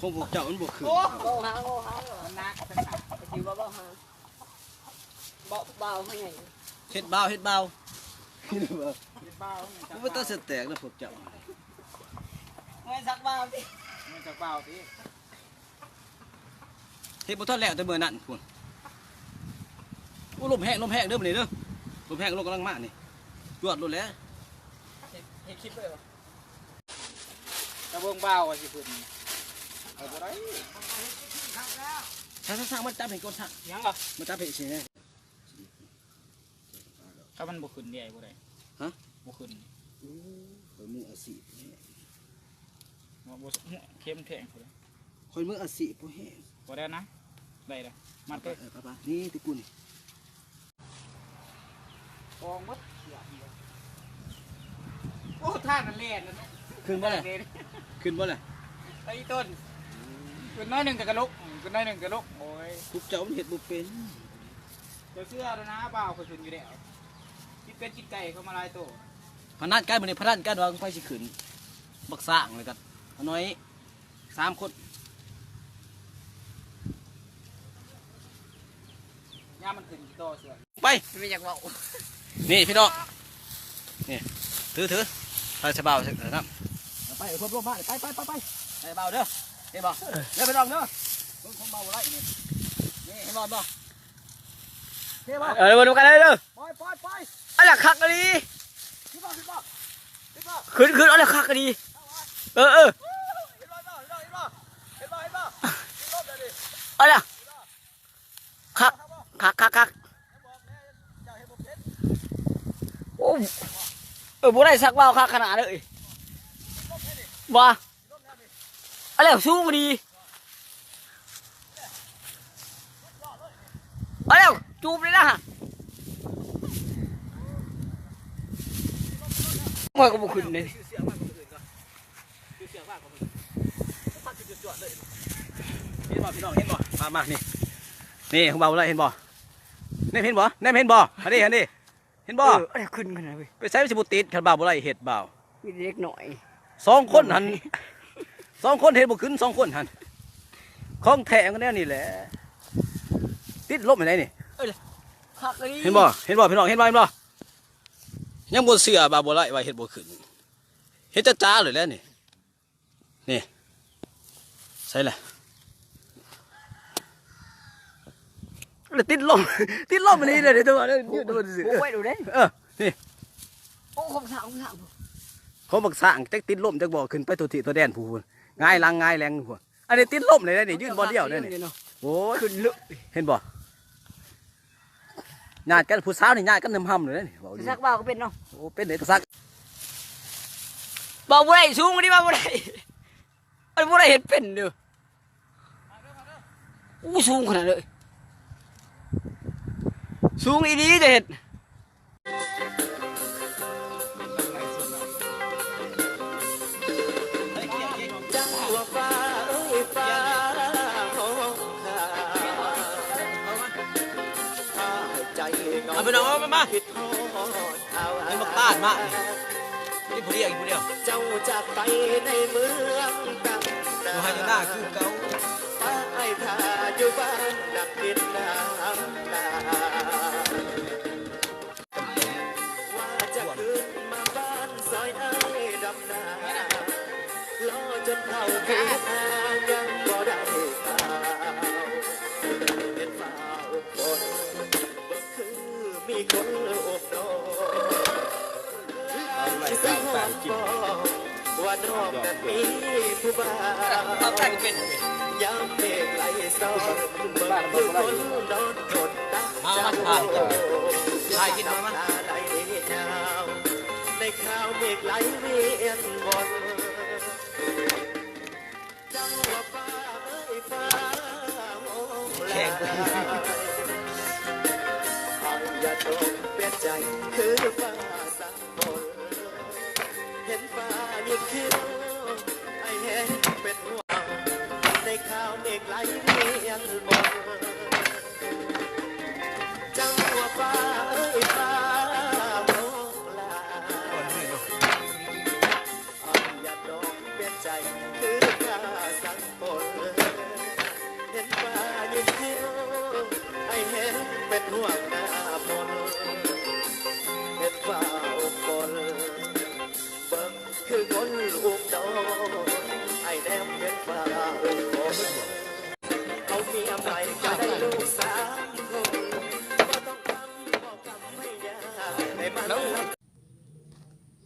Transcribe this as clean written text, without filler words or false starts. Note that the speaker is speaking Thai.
คงพวกเจ้ามันบวกขึ้น โอ้หางมันนักเป็นหนักไปคิวบ่หางเบาให้ไง เฮ็ดเบา เบา ผมไม่ต้องเสแตกนะพวกเจ้า ไม่สักเบาสิ เฮ็ดบ่ทันแล้วแต่มื้อนั้นพุ่นโอ้ลมแห้งเด้อมื้อนี้เด้อลมแห้งลมกำลังมานี่จวดโลดแล้ว เห็นคลิปเลยเหรอก ระเบื้องเบาสิพุ่นเอาบ่ได้ ถ้ามันจับให้กดทัก ยังเหรอ มันจับให้สิแน่ ถ้ามันบ่ขึ้นใหญ่บ่ได้บ่ขึ้น โอ้ข่อยมืออาชีพ บ่เข้มแข็งพุ่น ข่อยมืออาชีพบ่แห้ง บ่ได้นะได้ละมัดไป ป้านี่ติกูนี่ กองมัดโอ้ท่านั่นแล่นนั่น ขึ้นบ่ล่ะขึ้นบ่ล่ะ ไอ้ต้นขึ้นน้อยหนึงกะลุกขึ้นน้อยหนึงกะลุกโอ้ย พวกเจ้ามันเฮ็ดบ่เป็น เดี๋ยวเสื้อแล้วนะเบาขึ้นอยู่แล้วคิดเป็ดคิดไก่เข้ามาลายโต พนันกันมื้อนี้พนันกันว่าไผสิขึ้นบักสร้างเลยกันน้อย3 คน ย่ามันขึ้นกี่โตเสื้อ ไป ไม่อยากบอก นี่พี่น้องนี่ถือไปสบายสิครับไปพบร่วมบ้านไปไปเบาเด้อเฮ้ยบ่เด้อพี่น้องเด้อผมเบาไรนี่นี่เห็นบ่บ่เฮ้ยบ่ มาดูกันเลยเด้อ ไป อะไรคักกันดี พี่บ่ ขึ้นอะไรคักกันดีเออ เห็นบ่อะไรคักโอ้บ่ได้สักเบาคักขนาดเลยบ่อะไรสู้มาดีอะไรจูบเลยนะมันก็บุขึ้นเลย เห็นบ่พี่น้องเห็นบ่มานี่ของเบาไรเห็นบ่แนมเห็นบ่อันนี้เห็นบ่ อะไรขึ้นขนาดนี้ ไปใช้สิบุติดคันเบาไรเห็ดเบา มีเล็กหน่อย 2 คนหัน2 คนเห็ดบ่ขึ้น2 คนหันของแท้กันแน่นี่แหละติดลบไปไหนนี่ คักกันดี เห็นบ่พี่น้องเห็นบ่ยังบ่เสือบาบ่ไรว่าเฮ็ดบ่ขึ้นเฮ็ดจ้าเลยแหล้วนี่ใส่ละ ติดลมมันนี่เลยเดี๋ยวตัวนี้ยืดตัวนี้โอ้ยดูดิ นี่ โอ้ผมสั่ง เขาบักสร้างจักติดลมจักบ่ขึ้นไปตัวที่ตัวแดนผู้ง่ายลังง่ายแรงผู้อันนี้ติดลมเลยนี่ยืนบ่เดียวนี่โอ้ย ขึ้นลึก เห็นบ่ญาติกันผู้สาวนี่ญาติกันน้ำห้ำเลยนี่เว้าดี สักเบาก็เป็นเนาะ โอ้เป็นเด็กสัก เบาบ่ได้สูงมาดิเบาบ่ได้อันบ่ได้เห็นเป็นเด้ออู้สูงขนาดเลยสูงอีนี้จะเห็น จังหวะฟ้าฟ้าห้องขาใจน้อง เอาไปน้องเอามา คิดทอดเอา เป็นบักบ้านมานี่ผู้เดียวอีกผู้เดียว เจ้าจากไปในเมืองตั้ง ดูให้หน้าคือเก่า ป้าไอ้ท่าอยู่บ้านนักกินน้ำตาว่าจะขึ้นมาบ้านซอยไอ้ดำนาล้อจนเท่าคือทางยังบ่ได้ข่าวเห็นฝ่าอุบลบ่คือมีคนอบรมสิหอมบ่ว่าน้องนั้นมีผู้บ่าว เอาแต่งเป็น ยามเมฆไหลซ้อนเบิ่งคือคนนอนกดตาเจ้าน้ำตาไหลยาวในข่าวเมฆไหลเวียนวนจังหวะฟ้าฟ้ามองแลอย่าตกเป็นใจคือฟ้าสังบนเห็นฟ้ายิ่งคิ้วไอเห็นเป็นหัวในข่าวเมฆไหลเวียนวนจังหวะฟ้าฟ้ามองลาอย่าตกเป็นใจคือฟ้าสังบน ห็นฟ้ายิ่งเที่ยวไอ้เห็นเป็นห่วงหน้ามนเห็นฟ้าอกบนเบิ่งคือคนลูกดอกไอ้แนมเห็นฟ้าอกบนเอาเมียไป